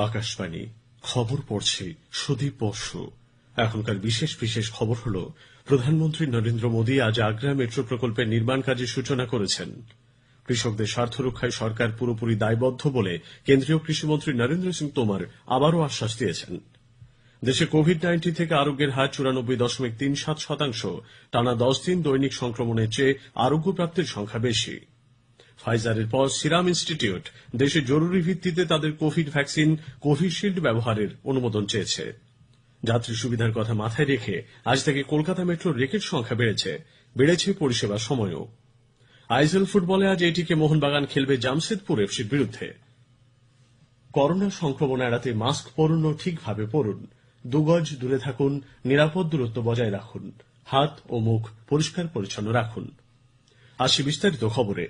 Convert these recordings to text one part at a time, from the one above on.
আকাশবাণী খবর পড়ছি সুদীপ বসু। এখনকার বিশেষ বিশেষ খবর হল, প্রধানমন্ত্রী নরেন্দ্র মোদী আজ আগ্রা মেট্রো প্রকল্পের নির্মাণ কাজের সূচনা করেছেন। কৃষকদের স্বার্থ রক্ষায় সরকার পুরোপুরি দায়বদ্ধ বলে কেন্দ্রীয় কৃষিমন্ত্রী নরেন্দ্র সিং তোমর আবারও আশ্বাস দিয়েছেন। দেশে কোভিড-19 থেকে আরোগ্যের হার 94.37%। টানা 10 দিন দৈনিক সংক্রমণের চেয়ে আরোগ্যপ্রাপ্তির সংখ্যা বেশি। ফাইজারের পর সিরাম ইনস্টিটিউট দেশে জরুরি ভিত্তিতে তাদের কোভিড ভ্যাকসিন কোভিশিল্ড ব্যবহারের অনুমোদন চেয়েছে। যাত্রী সুবিধার কথা মাথায় রেখে আজ থেকে কলকাতা মেট্রোর রেকের সংখ্যা বেড়েছে পরিষেবার সময়ও। আইএসএল ফুটবলে আজ এটিকে মোহনবাগান খেলবে জামশেদপুর এফসির বিরুদ্ধে। করোনা সংক্রমণ এড়াতে মাস্ক পরুন ও ঠিকভাবে পরুন। 2 গজ দূরে থাকুন, নিরাপদ দূরত্ব বজায় রাখুন, হাত ও মুখ পরিষ্কার পরিচ্ছন্ন রাখুন। আসি বিস্তারিত খবরে।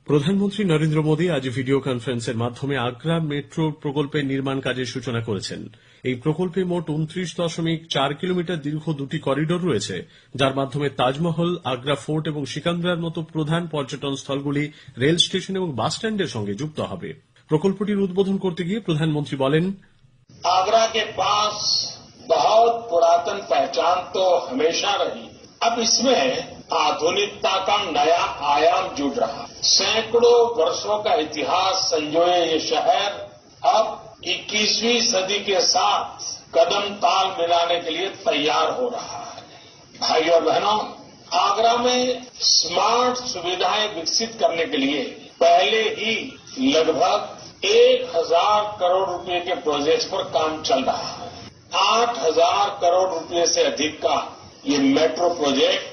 প্রধানমন্ত্রী নরেন্দ্র মোদী আজ ভিডিও কনফারেন্সের মাধ্যমে আগ্রা মেট্রো প্রকল্পের নির্মাণ কাজের সূচনা করেছেন। এই প্রকল্পে মোট 29.4 কিলোমিটার দীর্ঘ 2টি করিডোর রয়েছে, যার মাধ্যমে তাজমহল, আগ্রা ফোর্ট এবং সিকান্দ্রার মতো প্রধান পর্যটন স্থলগুলি রেল স্টেশন এবং বাস স্ট্যান্ডের সঙ্গে যুক্ত হবে। প্রকল্পটির উদ্বোধন করতে গিয়ে প্রধানমন্ত্রী বলেন, आगरा के पास बहुत पुरातन पहचान तो हमेशा रही, अब इसमें आधुनिकता का नया आयाम जुड़ रहा। सैकड़ों वर्षों का इतिहास संजोए ये शहर अब 21वीं सदी के साथ कदम ताल मिलाने के लिए तैयार हो रहा है। भाइयों और बहनों, आगरा में स्मार्ट सुविधाएं विकसित करने के लिए पहले ही लगभग 1000 करोड़ रुपए के प्रोजेक्ट पर काम चल रहा है। 8000 करोड़ रुपए से अधिक का ये मेट्रो प्रोजेक्ट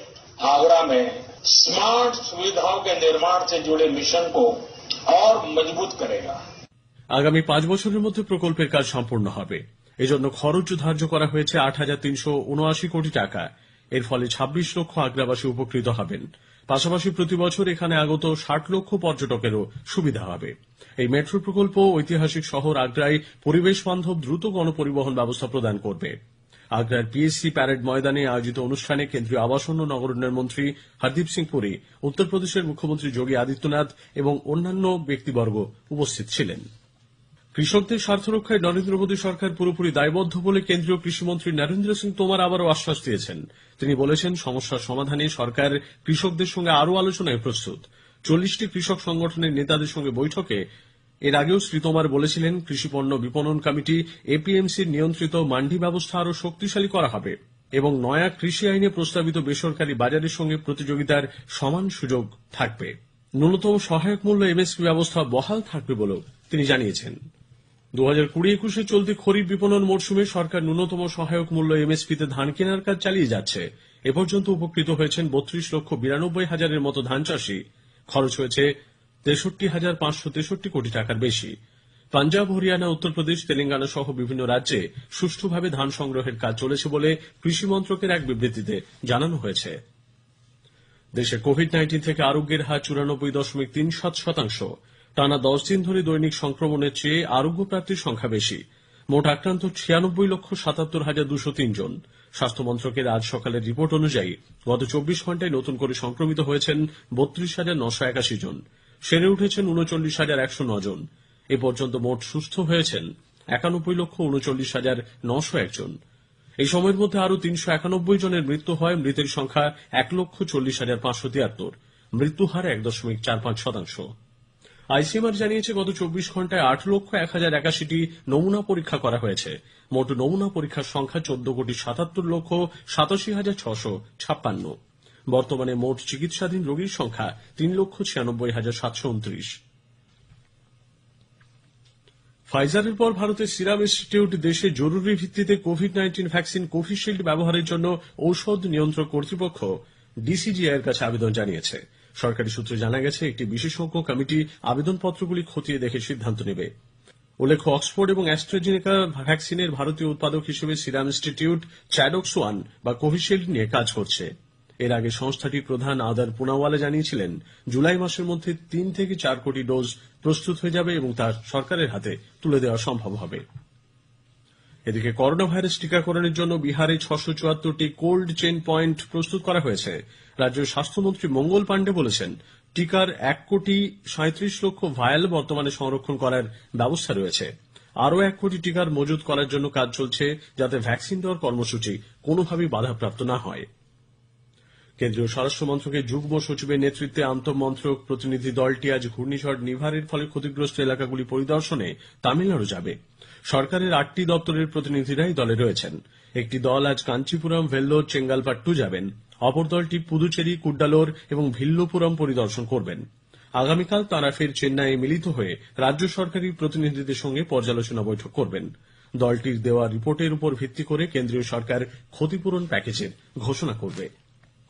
आगरा में स्मार्ट सुविधाओं के निर्माण से जुड़े मिशन को और मजबूत करेगा। আগামী 5 বছরের মধ্যে প্রকল্পের কাজ সম্পূর্ণ হবে। এজন্য খরচ ধার্য করা হয়েছে 8,379 কোটি টাকা। এর ফলে 26 লক্ষ আগ্রাবাসী উপকৃত হবেন। পাশাপাশি প্রতি বছর এখানে আগত 60 লক্ষ পর্যটকেরও সুবিধা হবে। এই মেট্রো প্রকল্প ঐতিহাসিক শহর আগ্রায় পরিবেশ বান্ধব দ্রুত গণপরিবহন ব্যবস্থা প্রদান করবে। আগ্রার পিএসসি প্যারেড ময়দানে আয়োজিত অনুষ্ঠানে কেন্দ্রীয় আবাসন ও নগর উন্নয়ন মন্ত্রী হরদীপ সিং পুরী, উত্তরপ্রদেশের মুখ্যমন্ত্রী যোগী আদিত্যনাথ এবং অন্যান্য ব্যক্তিবর্গ উপস্থিত ছিলেন। কৃষকদের স্বার্থ রক্ষায় নরেন্দ্র মোদী সরকার পুরোপুরি দায়বদ্ধ বলে কেন্দ্রীয় কৃষিমন্ত্রী নরেন্দ্র সিং তোমর আবারও আশ্বাস দিয়েছেন। তিনি বলেছেন, সমস্যার সমাধানে সরকার কৃষকদের সঙ্গে আরও আলোচনায় প্রস্তুত। 40টি কৃষক সংগঠনের নেতাদের সঙ্গে বৈঠকে এর আগেও শ্রী তোমর বলেছিলেন, কৃষিপণ্য বিপণন কমিটি এপিএমসির নিয়ন্ত্রিত মান্ডি ব্যবস্থা আরও শক্তিশালী করা হবে এবং নয়া কৃষি আইনে প্রস্তাবিত বেসরকারি বাজারের সঙ্গে প্রতিযোগিতার সমান সুযোগ থাকবে। ন্যূনতম সহায়ক মূল্য এমএসপি ব্যবস্থা বহাল থাকবে বলেও তিনি জানিয়েছেন। 2020-21 চলতি খরিফ বিপণন মরশুমে সরকার ন্যূনতম সহায়ক মূল্য এমএসপিতে ধান কেনার কাজ চালিয়ে যাচ্ছে। এ পর্যন্ত উপকৃত হয়েছেন 32,92,000-এর মতো ধান চাষী। খরচ হয়েছে 63,563 কোটি টাকার বেশি। পাঞ্জাব, হরিয়ানা, উত্তরপ্রদেশ, তেলেঙ্গানা সহ বিভিন্ন রাজ্যে সুষ্ঠুভাবে ধান সংগ্রহের কাজ চলেছে বলে কৃষি মন্ত্রকের এক বিবৃতিতে জানানো হয়েছে। দেশে কোভিড-19 থেকে আরোগ্যের হার 94.37%। টানা 10 দিন ধরে দৈনিক সংক্রমণের চেয়ে আরোগ্যপ্রাপ্তির সংখ্যা বেশি। মোট আক্রান্ত 96,77,203 জন। স্বাস্থ্য মন্ত্রকের আজ সকালের রিপোর্ট অনুযায়ী গত 24 ঘণ্টায় নতুন করে সংক্রমিত হয়েছেন 32,981 জন। সেরে উঠেছেন 39,109 জন। এ পর্যন্ত মোট সুস্থ হয়েছেন 91,39,901 জন। এই সময়ের মধ্যে আরও 391 জনের মৃত্যু হয়। মৃতের সংখ্যা 1,40,573। মৃত্যু হার 1.45%। আইসিএমআর জানিয়েছে, গত 24 ঘণ্টায় 8,01,081টি নমুনা পরীক্ষা করা হয়েছে। মোট নমুনা পরীক্ষার সংখ্যা 14,77,86,656। বর্তমানে মোট চিকিৎসাধীন রোগীর সংখ্যা 3,96,729। ফাইজারের পর ভারতের সিরাম ইনস্টিটিউট দেশে জরুরি ভিত্তিতে কোভিড-19 ভ্যাকসিন কোভিশিল্ড ব্যবহারের জন্য ঔষধ নিয়ন্ত্রক কর্তৃপক্ষ ডিসিজিআই এর কাছে আবেদন জানিয়েছে। সরকারি সূত্রে জানা গেছে, একটি বিশেষজ্ঞ কমিটি আবেদনপত্রগুলি খতিয়ে দেখে সিদ্ধান্ত নেবে। উল্লেখ্য, অক্সফোর্ড এবং অ্যাস্ট্রাজেনেকা ভ্যাকসিনের ভারতীয় উৎপাদক হিসেবে সিরাম ইনস্টিটিউট চ্যাডক্স 1 বা কোভিশিল্ড নিয়ে কাজ করছে। এর আগে সংস্থাটির প্রধান আদার পুনাওয়ালা জানিয়েছিলেন, জুলাই মাসের মধ্যে 3 থেকে 4 কোটি ডোজ প্রস্তুত হয়ে যাবে এবং তা সরকারের হাতে তুলে দেওয়া সম্ভব হবে। এদিকে করোনা ভাইরাস টিকাকরণের জন্য বিহারে 674টি কোল্ড চেইন পয়েন্ট প্রস্তুত করা হয়েছে। রাজ্যের স্বাস্থ্যমন্ত্রী মঙ্গল পাণ্ডে বলেছেন, টিকার 1,37,00,000 ভায়াল বর্তমানে সংরক্ষণ করার ব্যবস্থা রয়েছে। আরও 1 কোটি টিকার মজুত করার জন্য কাজ চলছে, যাতে ভ্যাকসিন দেওয়ার কর্মসূচি কোনোভাবেই বাধাপ্রাপ্ত না হয়। কেন্দ্রীয় স্বরাষ্ট্র মন্ত্রকের যুগ্ম সচিবের নেতৃত্বে আন্তঃমন্ত্রক প্রতিনিধি দলটি আজ ঘূর্ণিঝড় নিভারের ফলে ক্ষতিগ্রস্ত এলাকাগুলি পরিদর্শনে তামিলনাড়ু যাবে। সরকারের 8টি দপ্তরের প্রতিনিধিরা এই দলে রয়েছেন। একটি দল আজ কাঞ্চিপুরম, ভেল্লোর, চেঙ্গালপাট্টু যাবেন। অপর দলটি পুদুচেরি, কুড্ডালোর এবং ভিল্লুপুরম পরিদর্শন করবেন। আগামীকাল তাঁরা ফের চেন্নাইয়ে মিলিত হয়ে রাজ্য সরকারি প্রতিনিধিদের সঙ্গে পর্যালোচনা বৈঠক করবেন। দলটির দেওয়া রিপোর্টের উপর ভিত্তি করে কেন্দ্রীয় সরকার ক্ষতিপূরণ প্যাকেজের ঘোষণা করবে।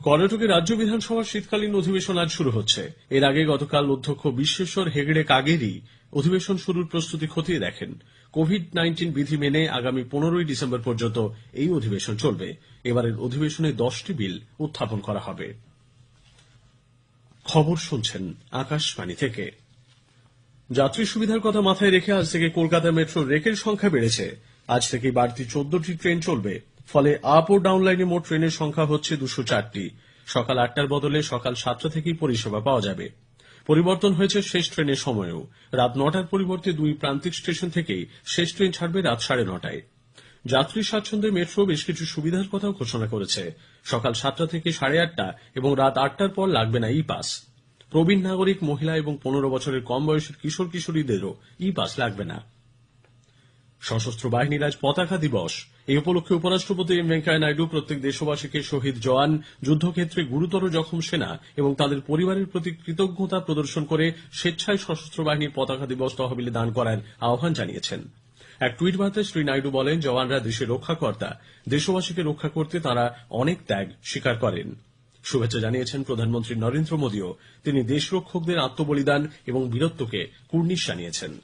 কর্ণাটকে রাজ্য বিধানসভার শীতকালীন অধিবেশন আজ শুরু হচ্ছে। এর আগে গতকাল অধ্যক্ষ বিশ্বেশ্বর হেগড়ে কাগেরি অধিবেশন শুরুর প্রস্তুতি খতিয়ে দেখেন। কোভিড-19 বিধি মেনে আগামী 15ই ডিসেম্বর পর্যন্ত এই অধিবেশন চলবে। এবারের অধিবেশনে 10টি বিল উত্থাপন করা হবে। খবর শুনছেন আকাশবাণী থেকে। যাত্রী সুবিধার কথা মাথায় রেখে আজ থেকে কলকাতা মেট্রো রেকের সংখ্যা বেড়েছে। আজ থেকে বাড়তি 14টি ট্রেন চলবে। ফলে আপ ও ডাউন লাইনে মোট ট্রেনের সংখ্যা হচ্ছে 204টি। সকাল 8টার বদলে সকাল 7টা থেকেই পরিষেবা পাওয়া যাবে। পরিবর্তন হয়েছে শেষ ট্রেনের সময়েও। রাত 9টার পরিবর্তে 2 প্রান্তিক স্টেশন থেকেই শেষ ট্রেন ছাড়বে রাত 9:30টায়। যাত্রী স্বাচ্ছন্দ্যে মেট্রো বেশ কিছু সুবিধার কথাও ঘোষণা করেছে। সকাল 7টা থেকে 8:30 এবং রাত 8টার পর লাগবে না ই পাস। প্রবীণ নাগরিক, মহিলা এবং 15 বছরের কম বয়সের কিশোর কিশোরীদেরও ই পাস লাগবে না। সশস্ত্র বাহিনীর আজ পতাকা দিবস। এই উপলক্ষে উপরাষ্ট্রপতি এম ভেঙ্কাইয়া নাইডু প্রত্যেক দেশবাসীকে শহীদ জওয়ান, যুদ্ধক্ষেত্রে গুরুতর জখম সেনা এবং তাদের পরিবারের প্রতি কৃতজ্ঞতা প্রদর্শন করে স্বেচ্ছায় সশস্ত্র বাহিনীর পতাকা দিবস তহবিলে দান করার আহ্বান জানিয়েছেন। এক টুইট বার্তায় শ্রী নাইডু বলেন, জওয়ানরা দেশের রক্ষাকর্তা। দেশবাসীকে রক্ষা করতে তাঁরা অনেক ত্যাগ স্বীকার করেন। শুভেচ্ছা জানিয়েছেন প্রধানমন্ত্রী নরেন্দ্র মোদীও। তিনি দেশরক্ষকদের আত্মবলিদান এবং বীরত্বকে কুর্নিশ জানিয়েছেন।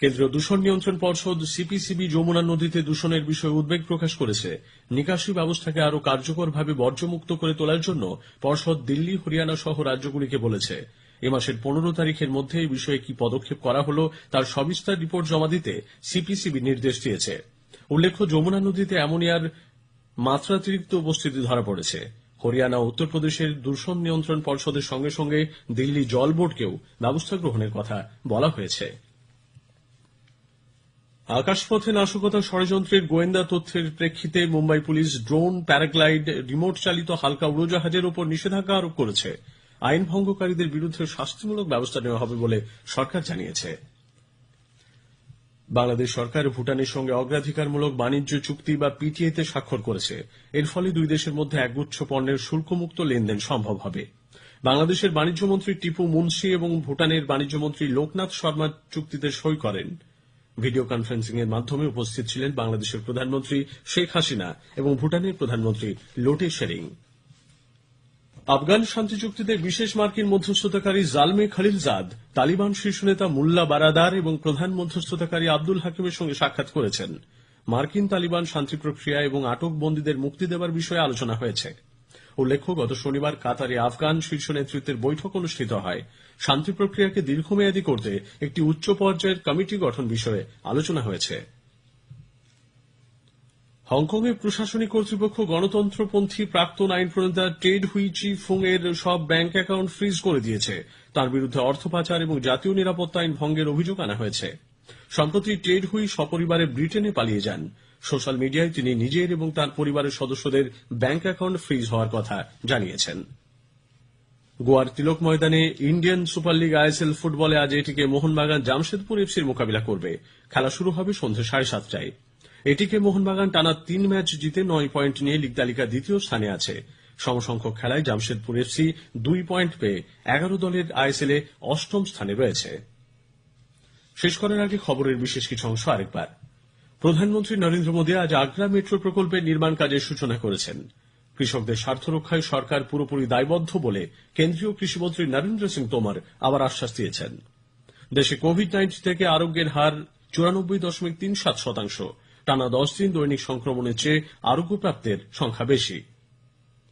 কেন্দ্রীয় দূষণ নিয়ন্ত্রণ পর্ষদ সিপিসিবি যমুনা নদীতে দূষণের বিষয়ে উদ্বেগ প্রকাশ করেছে। নিকাশি ব্যবস্থাকে আরও কার্যকরভাবে বর্জ্যমুক্ত করে তোলার জন্য পর্ষদ দিল্লি, হরিয়ানা সহ রাজ্যগুলিকে বলেছে এ মাসের 15 তারিখের মধ্যে এই বিষয়ে কি পদক্ষেপ করা হলো তার সবিস্তার রিপোর্ট জমা দিতে সিপিসিবি নির্দেশ দিয়েছে। উল্লেখ্য, যমুনা নদীতে অ্যামোনিয়ার মাত্রাতিরিক্ত উপস্থিতি ধরা পড়েছে। হরিয়ানা ও উত্তরপ্রদেশের দূষণ নিয়ন্ত্রণ পর্ষদের সঙ্গে সঙ্গে দিল্লি জল বোর্ডকেও ব্যবস্থা গ্রহণের কথা বলা হয়েছে। আকাশপথে নাশকতা ষড়যন্ত্রের গোয়েন্দা তথ্যের প্রেক্ষিতে মুম্বাই পুলিশ ড্রোন, প্যারাগ্লাইড, রিমোট চালিত হালকা উড়োজাহাজের ওপর নিষেধাজ্ঞা আরোপ করেছে। আইন ভঙ্গকারীদের বিরুদ্ধে শাস্তিমূলক ব্যবস্থা নেওয়া হবে বলে সরকার জানিয়েছে। বাংলাদেশ সরকার ভুটানের সঙ্গে অগ্রাধিকারমূলক বাণিজ্য চুক্তি বা পিটিএতে স্বাক্ষর করেছে। এর ফলে দুই দেশের মধ্যে একগুচ্ছ পণ্যের শুল্কমুক্ত লেনদেন সম্ভব হবে। বাংলাদেশের বাণিজ্যমন্ত্রী টিপু মুনশি এবং ভুটানের বাণিজ্যমন্ত্রী লোকনাথ শর্মা চুক্তিতে সই করেন। ভিডিও কনফারেন্সিং এর মাধ্যমে উপস্থিত ছিলেন বাংলাদেশের প্রধানমন্ত্রী শেখ হাসিনা এবং ভুটানের প্রধানমন্ত্রী লোটে শেরিং। আফগান শান্তি চুক্তিতে বিশেষ মার্কিন মধ্যস্থতাকারী জালমে খলিলজাদ তালিবান শীর্ষ নেতা মুল্লা বারাদার এবং প্রধান মধ্যস্থতাকারী আব্দুল হাকিমের সঙ্গে সাক্ষাৎ করেছেন। মার্কিন তালিবান শান্তি প্রক্রিয়া এবং আটক বন্দীদের মুক্তি দেওয়ার বিষয়ে আলোচনা হয়েছে। উল্লেখ্য, গত শনিবার কাতারে আফগান শীর্ষ নেতৃত্বের বৈঠক অনুষ্ঠিত হয়। শান্তি প্রক্রিয়াকে দীর্ঘমেয়াদী করতে একটি উচ্চ পর্যায়ের কমিটি গঠন বিষয়ে আলোচনা হয়েছে। হংকংয়ের প্রশাসনিক কর্তৃপক্ষ গণতন্ত্রপন্থী প্রাক্তন আইন প্রণেতা টেড হুই চি ফুং এর সব ব্যাংক অ্যাকাউন্ট ফ্রিজ করে দিয়েছে। তার বিরুদ্ধে অর্থ পাচার এবং জাতীয় নিরাপত্তা আইন ভঙ্গের অভিযোগ আনা হয়েছে। সম্প্রতি টেড হুই সপরিবারে ব্রিটেনে পালিয়ে যান। সোশ্যাল মিডিয়ায় তিনি নিজের এবং তার পরিবারের সদস্যদের ব্যাংক অ্যাকাউন্ট ফ্রিজ হওয়ার কথা জানিয়েছেন। গোয়ার তিলক ময়দানে ইন্ডিয়ান সুপার লিগ আইএসএল ফুটবলে আজ এটিকে মোহনবাগান জামশেদপুর এফসির মোকাবিলা করবে। খেলা শুরু হবে সন্ধ্যে 7:30টায়। এটিকে মোহনবাগান টানা 3 ম্যাচ জিতে 9 পয়েন্ট নিয়ে লীগ তালিকার দ্বিতীয় স্থানে আছে। সমসংখ্যক খেলায় জামশেদপুর এফসি 2 পয়েন্ট পেয়ে 11 দলের আইএসএল এ 8ম স্থানে রয়েছে। শেষ করার আগে খবরের বিশেষ কিছু অংশ আরেকবার। প্রধানমন্ত্রী নরেন্দ্র মোদী আজ আগ্রা মেট্রো প্রকল্পের নির্মাণ কাজের সূচনা করেছেন। কৃষকদের স্বার্থ রক্ষায় সরকার পুরোপুরি দায়বদ্ধ বলে কেন্দ্রীয় কৃষিমন্ত্রী নরেন্দ্র সিং তোমর আবার আশ্বাস দিয়েছেন। দেশে কোভিড-19 থেকে আরোগ্যের হার 94.37%। টানা 10 দিন দৈনিক সংক্রমণের চেয়ে আরোগ্যপ্রাপ্তের সংখ্যা বেশি।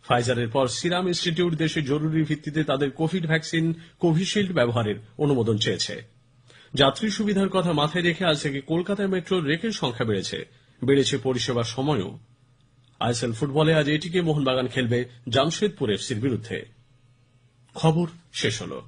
ফাইজারের পর সিরাম ইনস্টিটিউট দেশে জরুরি ভিত্তিতে তাদের কোভিড ভ্যাকসিন কোভিশিল্ড ব্যবহারের অনুমোদন চেয়েছে। যাত্রী সুবিধার কথা মাথায় রেখে আজ থেকে কলকাতা মেট্রোর রেকের সংখ্যা বেড়েছে পরিষেবার সময়ও। আইএসএল ফুটবলে আজ এটিকে মোহনবাগান খেলবে জামশেদপুর এফসির বিরুদ্ধে। খবর শেষ হলো।